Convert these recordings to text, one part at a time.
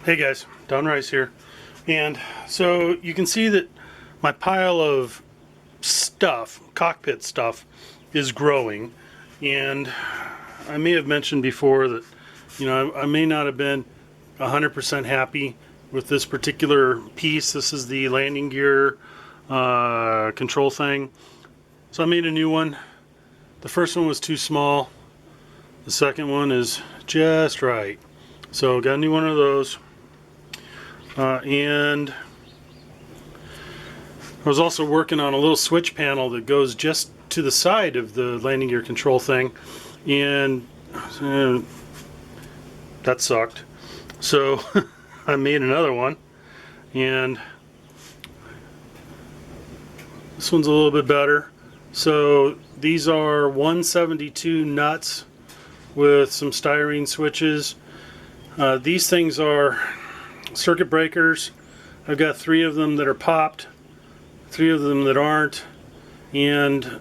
Hey guys, Don Rice here. And so you can see that my pile of stuff, cockpit stuff, is growing. And I may have mentioned before that, I may not have been 100% happy with this particular piece. This is the landing gear control thing. So I made a new one. The first one was too small. The second one is just right. So got a new one of those. And I was also working on a little switch panel that goes just to the side of the landing gear control thing, and that sucked. So I made another one, and this one's a little bit better. So these are 172 nuts with some styrene switches. These things are circuit breakers. I've got 3 of them that are popped, 3 of them that aren't, and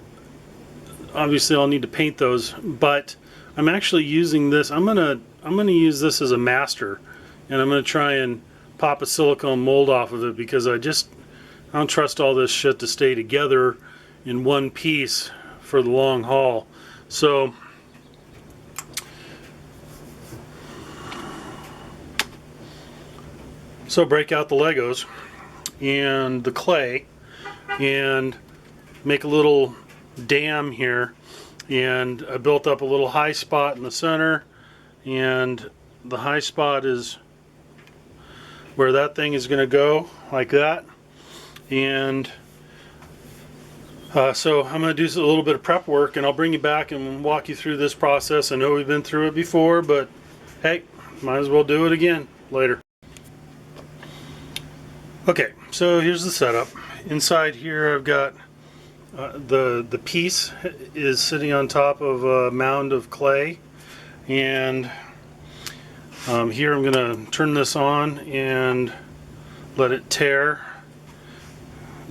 obviously I'll need to paint those, but I'm actually using this. I'm gonna use this as a master, and I'm gonna try and pop a silicone mold off of it, because I don't trust all this shit to stay together in one piece for the long haul. So break out the Legos and the clay and make a little dam here, and I built up a little high spot in the center, and the high spot is where that thing is going to go, like that. And so I'm going to do a little bit of prep work, and I'll bring you back and walk you through this process. I know we've been through it before, but hey, might as well do it again later. Okay, so here's the setup. Inside here I've got the piece is sitting on top of a mound of clay, and here I'm going to turn this on and let it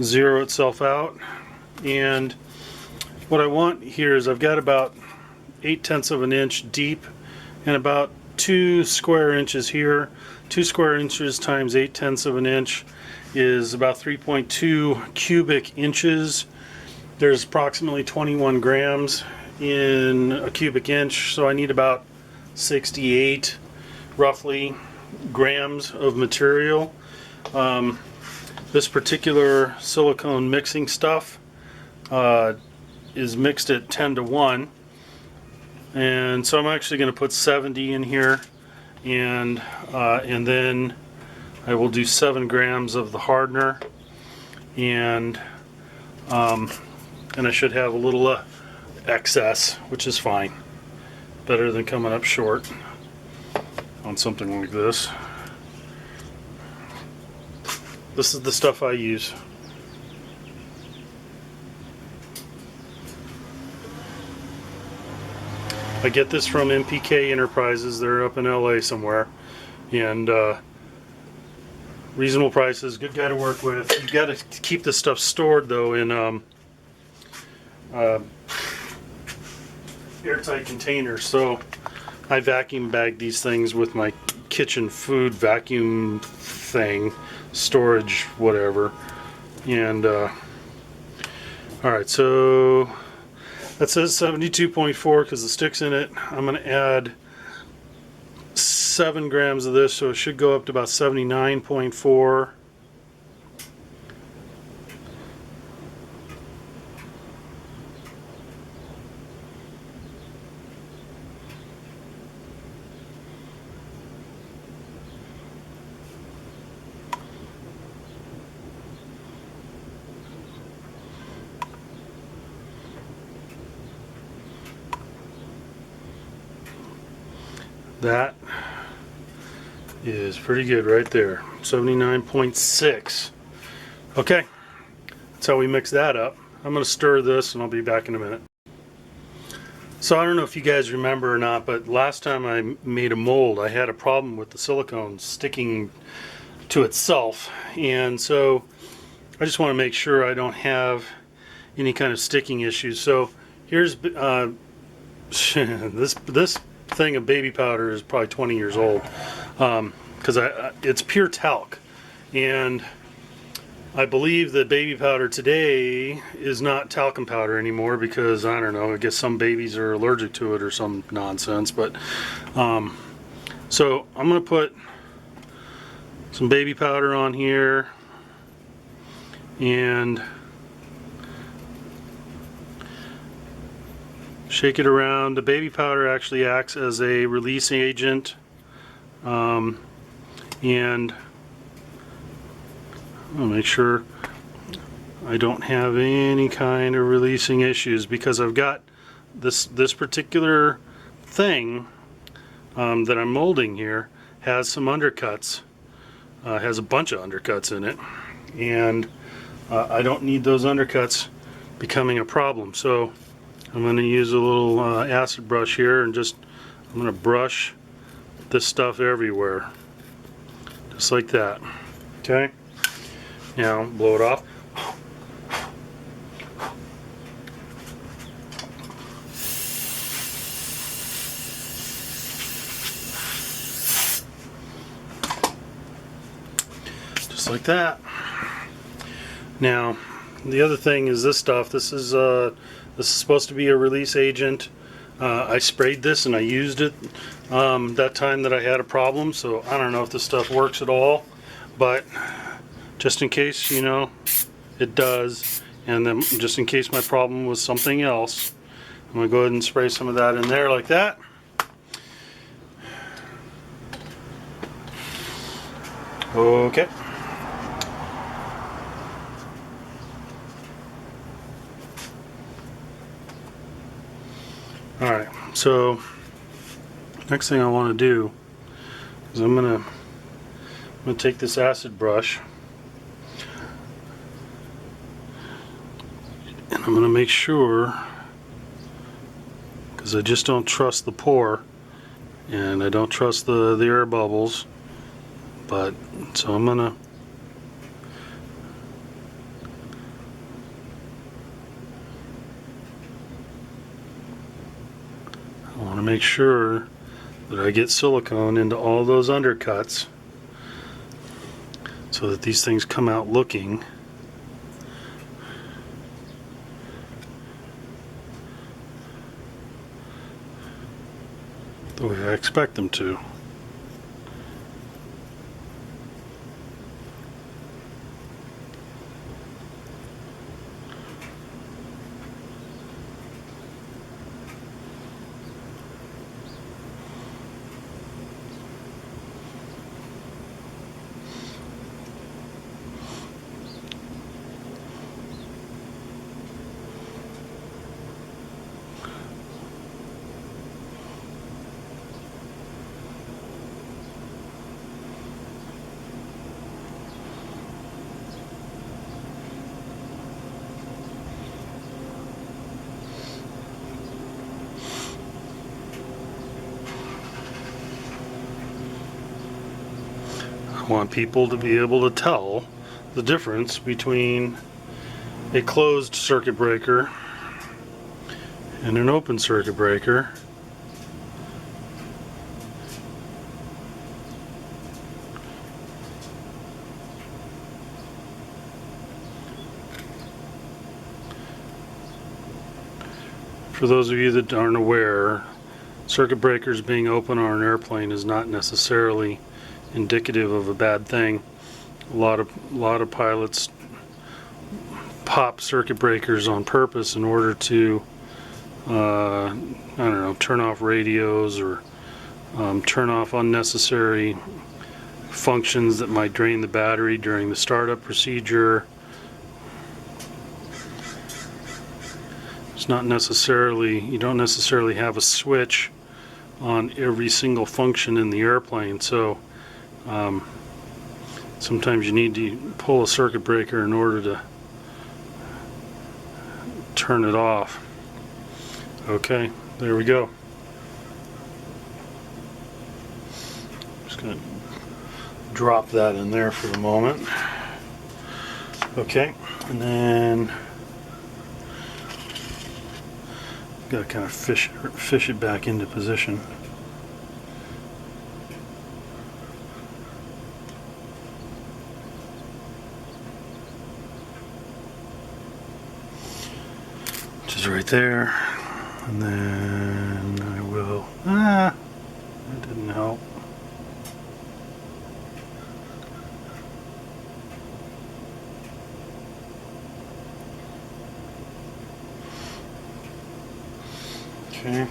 zero itself out. And what I want here is I've got about 8/10 of an inch deep and about 2 square inches here. 2 square inches times 8/10 of an inch is about 3.2 cubic inches. There's approximately 21 grams in a cubic inch, so I need about 68 roughly grams of material. This particular silicone mixing stuff is mixed at 10:1, and so I'm actually going to put 70 in here, and then I will do 7 grams of the hardener, and I should have a little excess, which is fine. Better than coming up short on something like this. This is the stuff I use. I get this from MPK Enterprises. They're up in LA somewhere, and reasonable prices, good guy to work with. You've got to keep this stuff stored though in airtight containers. So I vacuum bag these things with my kitchen food vacuum thing, storage, whatever. And alright, so that says 72.4 because the stick's in it. I'm going to add 7 grams of this, so it should go up to about 79.4. That is pretty good right there. 79.6. Okay, that's how we mix that up. I'm going to stir this and I'll be back in a minute. So I don't know if you guys remember or not, but last time I made a mold, I had a problem with the silicone sticking to itself, and so I just want to make sure I don't have any kind of sticking issues. So here's this thing of baby powder is probably 20 years old. because it's pure talc, and I believe that baby powder today is not talcum powder anymore because, I don't know, I guess some babies are allergic to it or some nonsense. But so I'm going to put some baby powder on here, and shake it around. The baby powder actually acts as a releasing agent, and I'll make sure I don't have any kind of releasing issues, because I've got this particular thing that I'm molding here has some undercuts, has a bunch of undercuts in it, and I don't need those undercuts becoming a problem. So I'm going to use a little acid brush here, and I'm going to brush this stuff everywhere, just like that. Okay. Now blow it off. Just like that. Now the other thing is this stuff. This is supposed to be a release agent. I sprayed this and I used it that time that I had a problem, so I don't know if this stuff works at all, but just in case, you know, it does, and then just in case my problem was something else, I'm going to go ahead and spray some of that in there like that. Okay. Alright, so next thing I want to do is I'm going to take this acid brush, and I'm going to make sure, because I just don't trust the pour and I don't trust the air bubbles, but so I'm going to make sure that I get silicone into all those undercuts so that these things come out looking the way I expect them to. I want people to be able to tell the difference between a closed circuit breaker and an open circuit breaker. For those of you that aren't aware, circuit breakers being open on an airplane is not necessarily indicative of a bad thing. A lot of pilots pop circuit breakers on purpose in order to I don't know, turn off radios or turn off unnecessary functions that might drain the battery during the startup procedure. It's not necessarily, you don't necessarily have a switch on every single function in the airplane, so sometimes you need to pull a circuit breaker in order to turn it off. Okay, there we go. Just going to drop that in there for the moment. Okay, and then got to kind of fish it back into position. is right there. And then I will, that didn't help. Okay,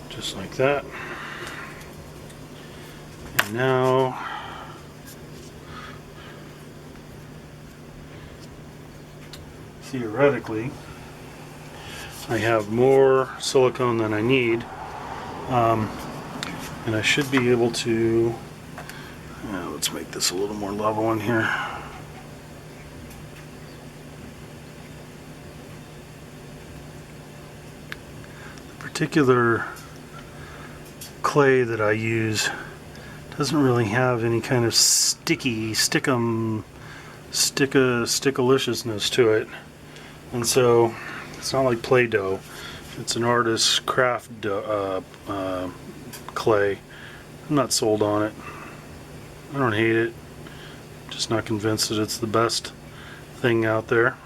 just like that. And now theoretically I have more silicone than I need, and I should be able to, let's make this a little more level in here. The particular clay that I use doesn't really have any kind of stickaliciousness to it, and so it's not like Play-Doh. It's an artist's craft clay. I'm not sold on it. I don't hate it. Just not convinced that it's the best thing out there.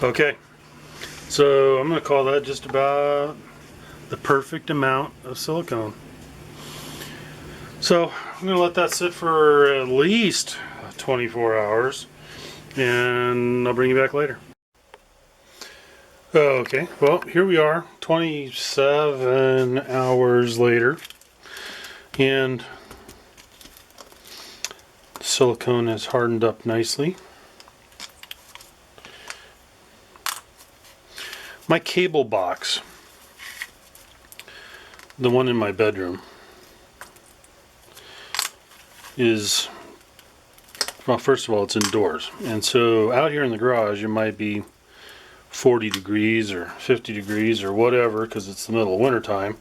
Okay, so I'm going to call that just about the perfect amount of silicone. So I'm going to let that sit for at least 24 hours, and I'll bring you back later. Okay, well, here we are 27 hours later, and silicone has hardened up nicely. My cable box, the one in my bedroom, is, well, first of all, it's indoors. And so out here in the garage, it might be 40 degrees or 50 degrees or whatever, because it's the middle of winter time.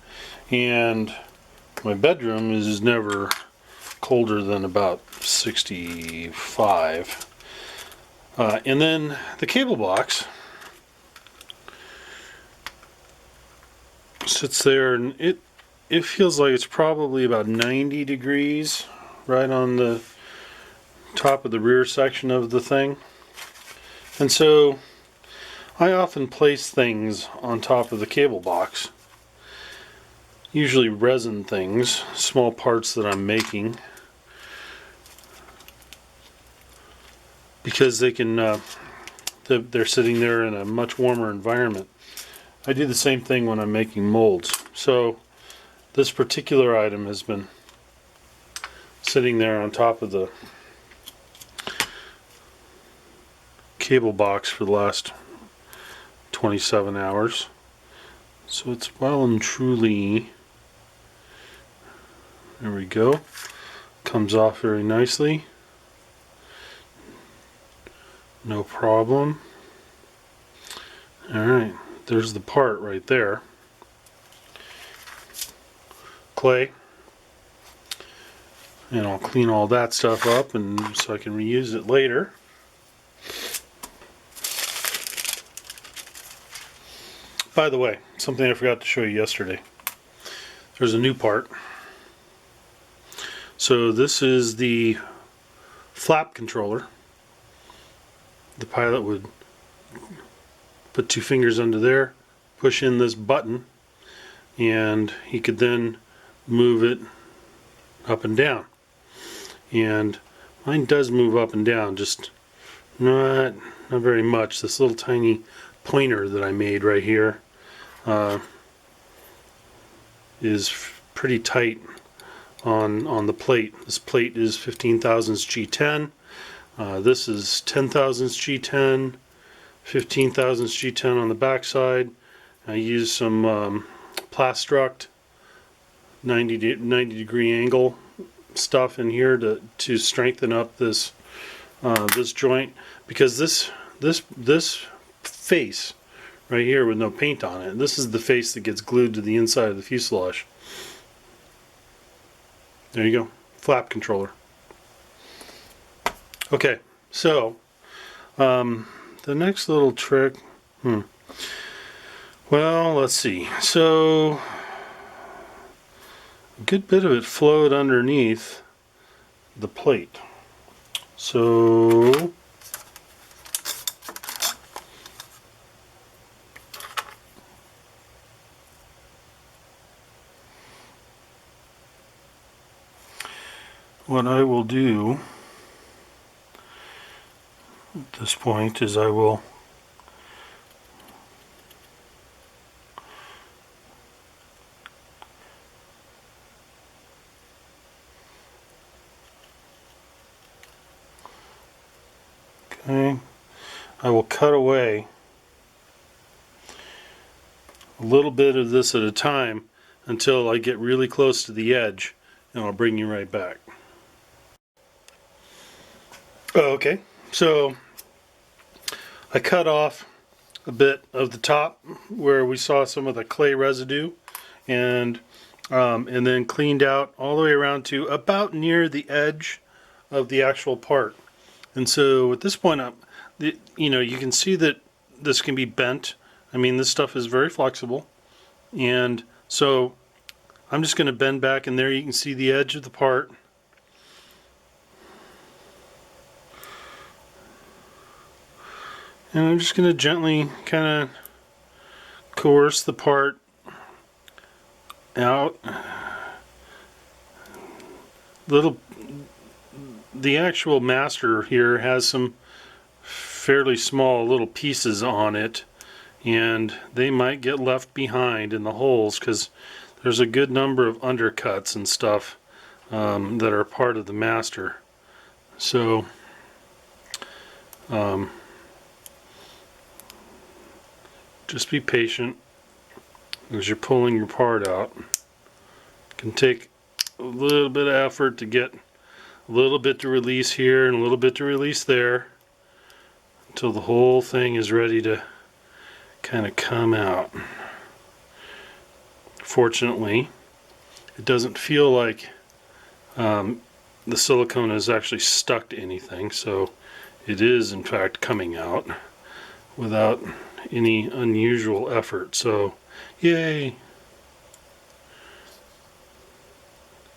And my bedroom is never colder than about 65. And then the cable box sits there, and it feels like it's probably about 90 degrees right on the top of the rear section of the thing. And so I often place things on top of the cable box, usually resin things, small parts that I'm making, because they can they're sitting there in a much warmer environment. I do the same thing when I'm making molds. So this particular item has been sitting there on top of the cable box for the last 27 hours. So it's well and truly, there we go, comes off very nicely, no problem. Alright, there's the part right there. Clay. And I'll clean all that stuff up and so I can reuse it later. By the way, something I forgot to show you yesterday. There's a new part. So this is the flap controller. the pilot would put 2 fingers under there, push in this button, and he could then move it up and down. And mine does move up and down, just not very much. This little tiny pointer that I made right here is pretty tight on the plate. This plate is 15 thousandths G10. This is 10 thousandths G10, 15 thousandths G10 on the back side. I used some Plastruct 90 degree angle stuff in here to strengthen up this this joint, because this face right here with no paint on it, this is the face that gets glued to the inside of the fuselage. There you go, flap controller. Okay, so the next little trick, well, let's see. So a good bit of it flowed underneath the plate. So what I will do at this point is I will cut away a little bit of this at a time until I get really close to the edge, and I'll bring you right back. Okay, so I cut off a bit of the top where we saw some of the clay residue, and then cleaned out all the way around to about near the edge of the actual part. And so at this point, you can see that this can be bent. I mean, this stuff is very flexible, and so I'm just going to bend back, and there you can see the edge of the part. And I'm just going to gently kind of coerce the part out. The actual master here has some fairly small little pieces on it, and they might get left behind in the holes because there's a good number of undercuts and stuff that are part of the master. So just be patient as you're pulling your part out. It can take a little bit of effort to get a little bit to release here and a little bit to release there until the whole thing is ready to kind of come out. Fortunately, it doesn't feel like the silicone is actually stuck to anything, so it is in fact coming out without any unusual effort. So yay!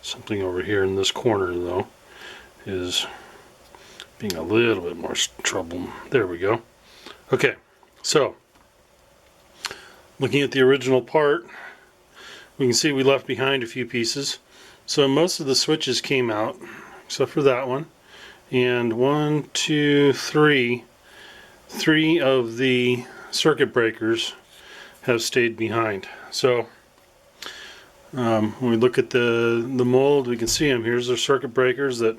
Something over here in this corner though is being a little bit more trouble. There we go. Okay, so looking at the original part, we can see we left behind a few pieces. So most of the switches came out except for that one, and 1, 2, 3 of the circuit breakers have stayed behind. So when we look at the mold, we can see them. Here's our circuit breakers that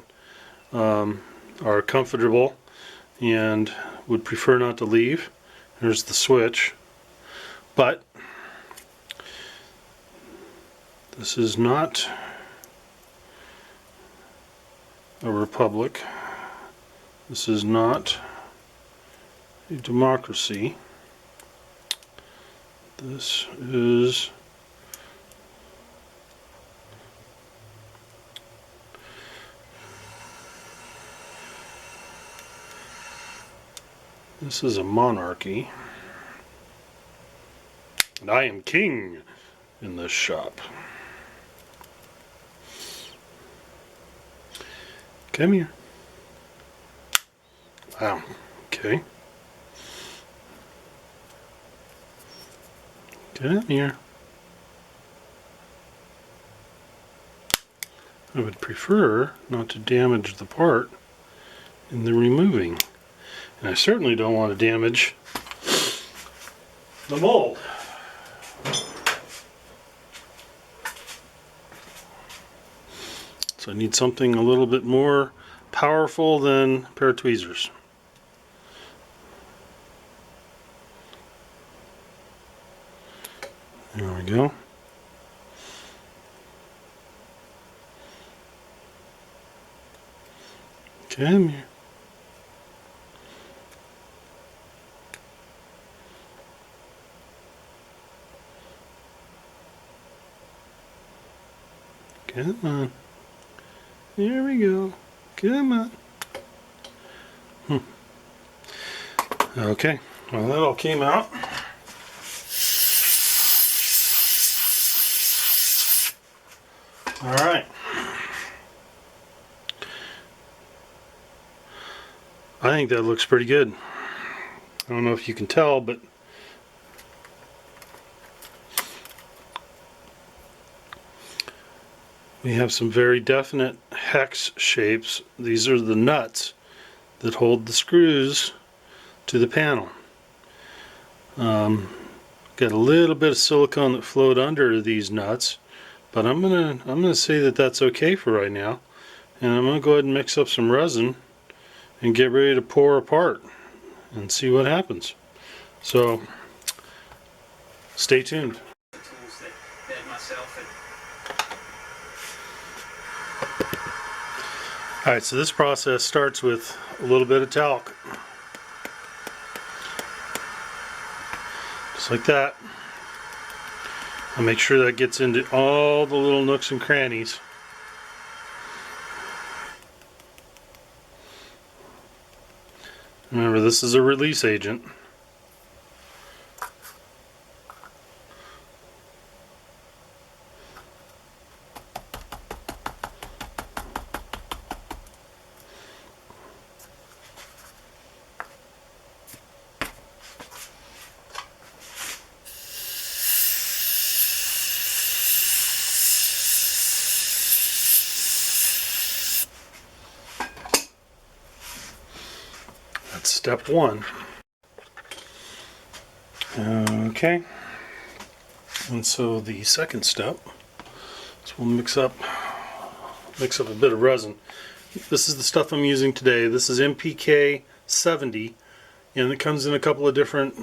are comfortable and would prefer not to leave. There's the switch. But this is not a republic. This is not a democracy. This is a monarchy, and I am king in this shop. Come here. Wow. Okay. Okay. Get in here. I would prefer not to damage the part in the removing. And I certainly don't want to damage the mold. So I need something a little bit more powerful than a pair of tweezers. There we go. Come here. Come on. There we go. Come on. Okay. Well, that all came out. All right. I think that looks pretty good. I don't know if you can tell, but we have some very definite hex shapes. These are the nuts that hold the screws to the panel. Got a little bit of silicone that flowed under these nuts, but I'm gonna say that that's okay for right now, and I'm gonna go ahead and mix up some resin and get ready to pour apart and see what happens. So stay tuned. Alright, so this process starts with a little bit of talc. Just like that. I'll make sure that gets into all the little nooks and crannies. Remember, this is a release agent. That's step one. Okay. And so the second step is we'll mix up a bit of resin. This is the stuff I'm using today. This is MPK 70, and it comes in a couple of different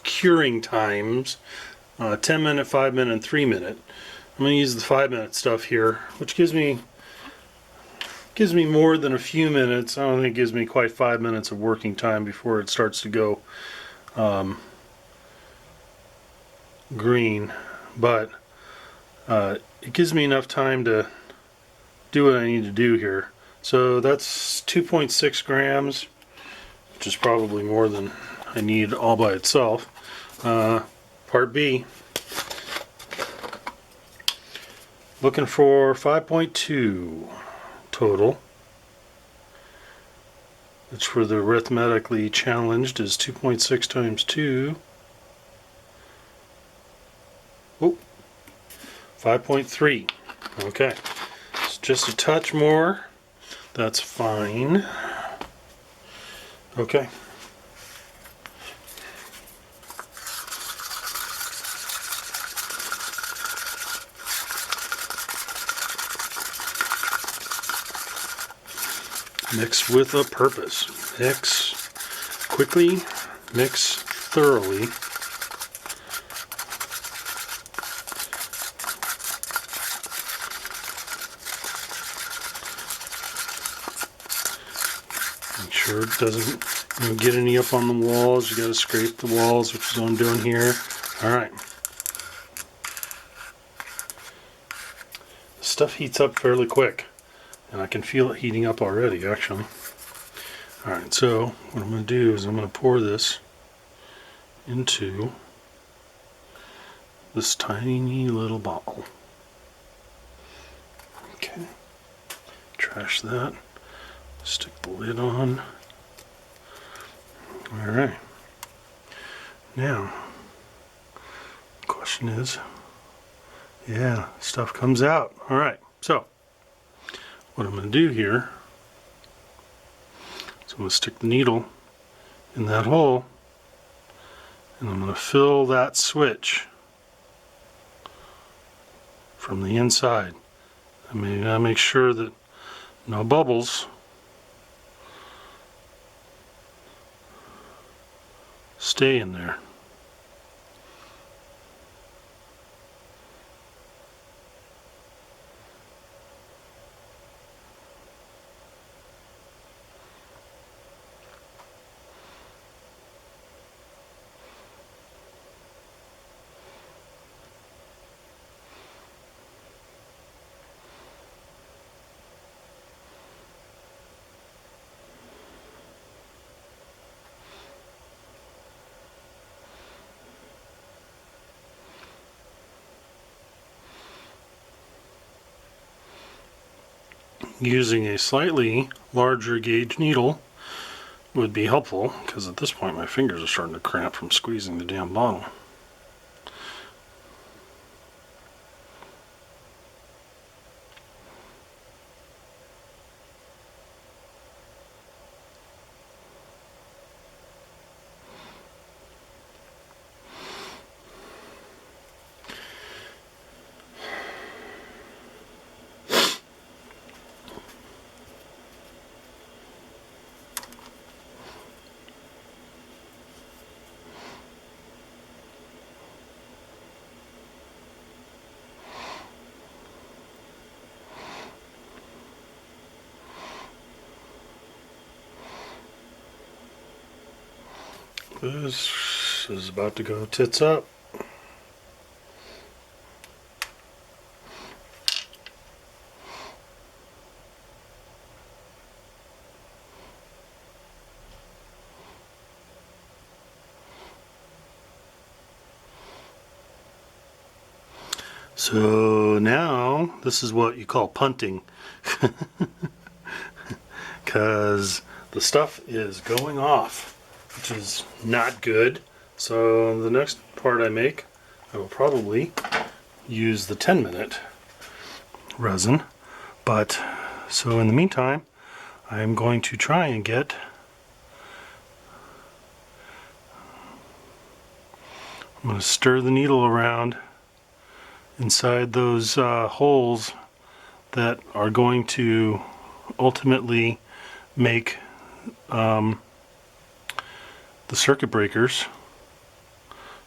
curing times, 10 minute, 5 minute, and 3 minute. I'm going to use the 5 minute stuff here, which gives me more than a few minutes. I don't think it gives me quite 5 minutes of working time before it starts to go green, but it gives me enough time to do what I need to do here. So that's 2.6 grams, which is probably more than I need all by itself. Part B, looking for 5.2 total, which for the arithmetically challenged is 2.6 times 2. Oh, 5.3. Okay, it's just a touch more. That's fine. Okay. Mix with a purpose. Mix quickly, mix thoroughly. Make sure it doesn't get any up on the walls. You got to scrape the walls, which is what I'm doing here. All right. Stuff heats up fairly quick. And I can feel it heating up already, actually. Alright, so what I'm going to do is I'm going to pour this into this tiny little bottle. Okay. Trash that. Stick the lid on. All right. Now, the question is, yeah, stuff comes out. All right. So, what I'm going to do here is I'm going to stick the needle in that hole, and I'm going to fill that switch from the inside. I mean, I gotta make sure that no bubbles stay in there. Using a slightly larger gauge needle would be helpful, because at this point my fingers are starting to cramp from squeezing the damn bottle. This is about to go tits up. So now this is what you call punting, because the stuff is going off, which is not good. So the next part I make, I will probably use the 10-minute resin. But so in the meantime, I'm going to try and get I'm going to stir the needle around inside those holes that are going to ultimately make the circuit breakers,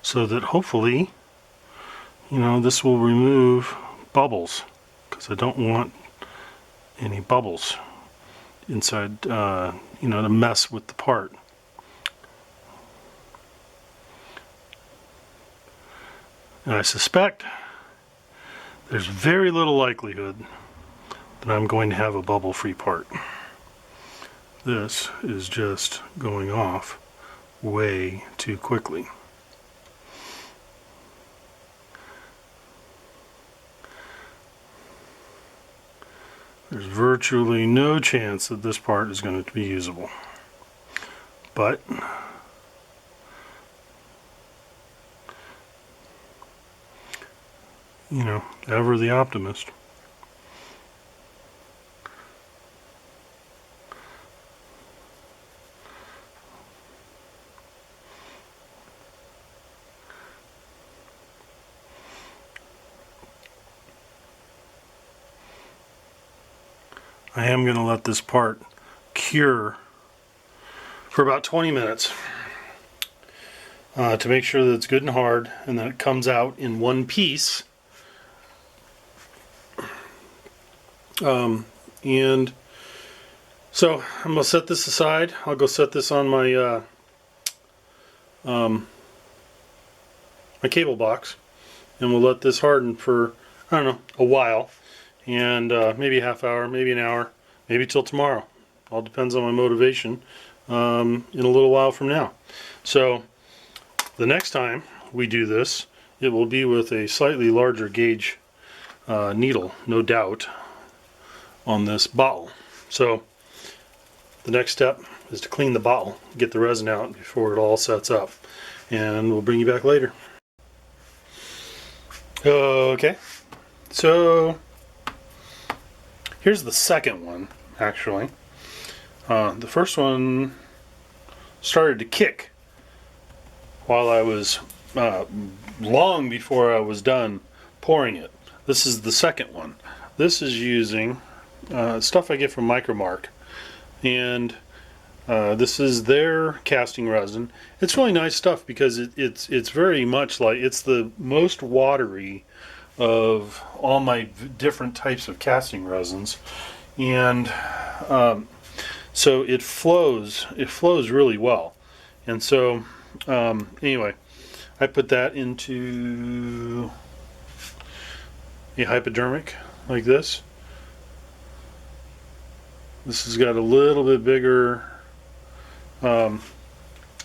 so that hopefully, you know, this will remove bubbles, because I don't want any bubbles inside, you know, to mess with the part. And I suspect there's very little likelihood that I'm going to have a bubble-free part. This is just going off way too quickly. There's virtually no chance that this part is going to be usable. But you know, ever the optimist. I am going to let this part cure for about 20 minutes to make sure that it's good and hard and that it comes out in one piece. And so I'm going to set this aside. I'll go set this on my my cable box, and we'll let this harden for, I don't know, a while, and maybe a half hour, maybe an hour, maybe till tomorrow. All depends on my motivation in a little while from now. So the next time we do this, it will be with a slightly larger gauge needle, no doubt, on this bottle. So the next step is to clean the bottle, get the resin out before it all sets up, and we'll bring you back later. Okay, so here's the second one, actually. The first one started to kick while I was, long before I was done pouring it. This is the second one. This is using stuff I get from Micromark, and this is their casting resin. It's really nice stuff because it's very much like, it's the most watery of all my different types of casting resins, and so it flows really well. And so anyway, I put that into a hypodermic like this. This has got a little bit bigger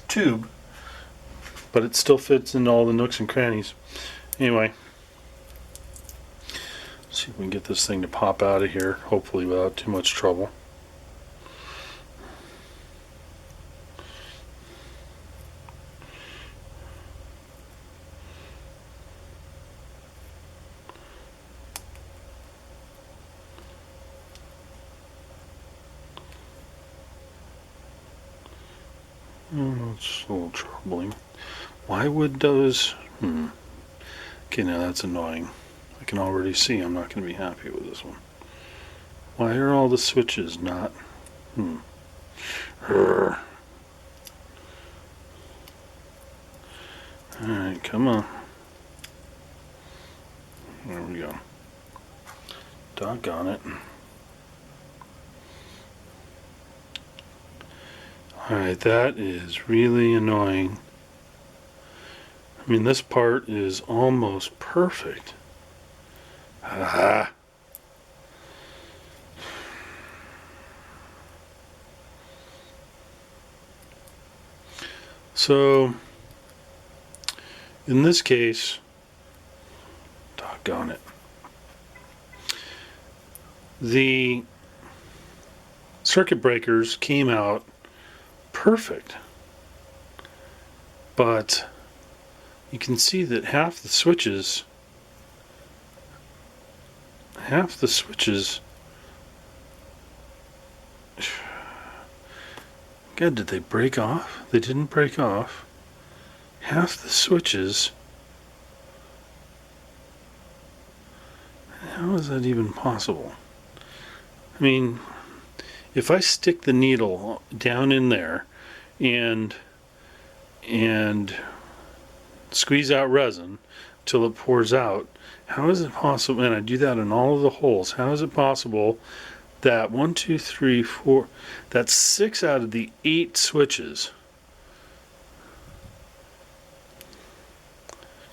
tube, but it still fits in all the nooks and crannies. Anyway, let's see if we can get this thing to pop out of here, hopefully without too much trouble. It's a little troubling. Why would those... Okay, now that's annoying. I can already see I'm not going to be happy with this one. Why are all the switches not... Alright, come on. There we go. Doggone it. Alright, that is really annoying. I mean, this part is almost perfect. Ah. So, in this case, doggone it, the circuit breakers came out perfect, but you can see that half the switches God, did they break off? They didn't break off. Half the switches. How is that even possible? I mean, if I stick the needle down in there and squeeze out resin till it pours out, how is it possible, and I do that in all of the holes, how is it possible that 1, 2, 3, 4, that's 6 out of the 8 switches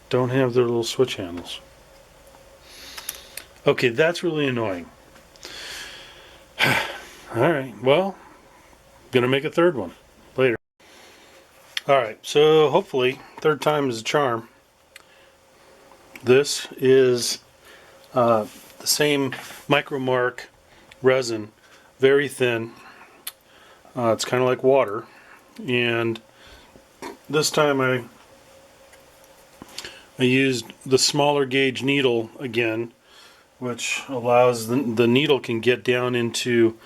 don't have their little switch handles? Okay, that's really annoying. Alright, well, I'm gonna make a third one later. Alright, so hopefully third time is a charm. This is the same Micromark resin, very thin. It's kind of like water, and this time I used the smaller gauge needle again, which allows the needle can get down into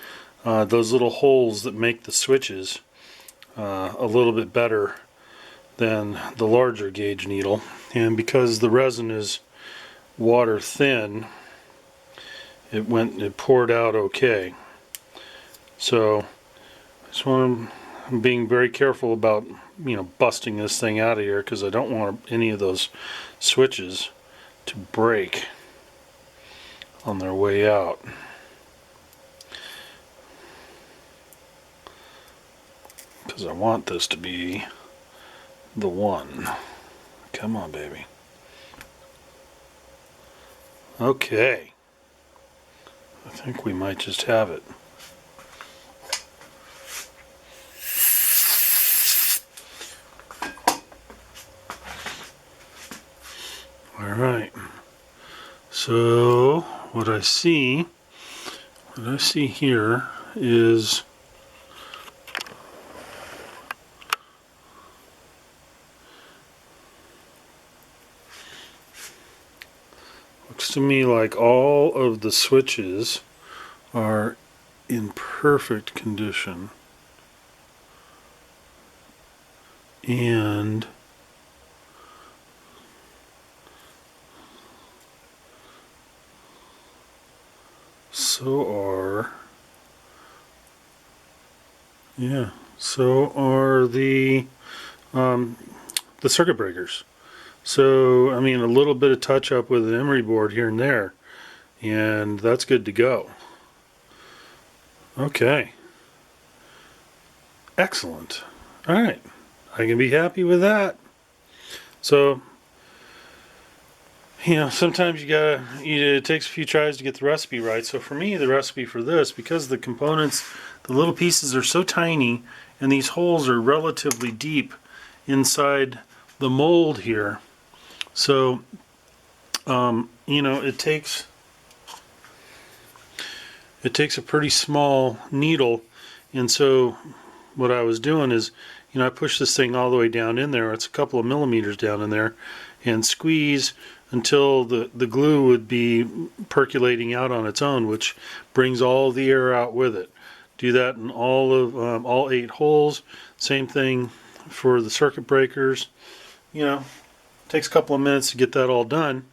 those little holes that make the switches a little bit better than the larger gauge needle. And because the resin is water thin, it poured out okay. So I'm being very careful about, busting this thing out of here, because I don't want any of those switches to break on their way out. Because I want this to be the one. Come on, baby. Okay. I think we might just have it. Alright. So what I see here is to me like all of the switches are in perfect condition. And so are the circuit breakers. So I mean, a little bit of touch up with an emery board here and there, and that's good to go. Okay, excellent. All right, I can be happy with that. So, you know, sometimes it takes a few tries to get the recipe right. So for me, the recipe for this, because the components, the little pieces are so tiny, and these holes are relatively deep inside the mold here. So, you know, it takes a pretty small needle, and so what I was doing is, you know, I push this thing all the way down in there. It's a couple of millimeters down in there, and squeeze until the glue would be percolating out on its own, which brings all the air out with it. Do that in all 8 holes. Same thing for the circuit breakers. You know, takes a couple of minutes to get that all done.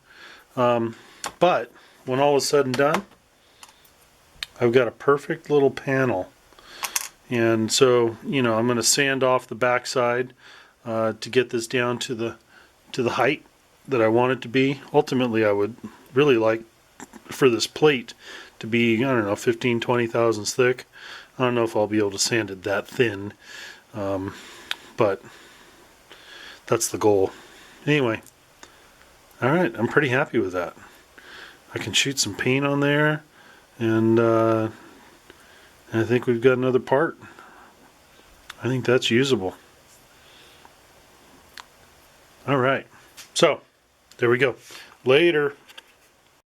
But when all is said and done, I've got a perfect little panel. And so, you know, I'm going to sand off the backside to get this down to the height that I want it to be. Ultimately, I would really like for this plate to be, I don't know, 15, 20 thousandths thick. I don't know if I'll be able to sand it that thin, but that's the goal. Anyway, all right, I'm pretty happy with that. I can shoot some paint on there, and I think we've got another part. I think that's usable. All right, so there we go. Later.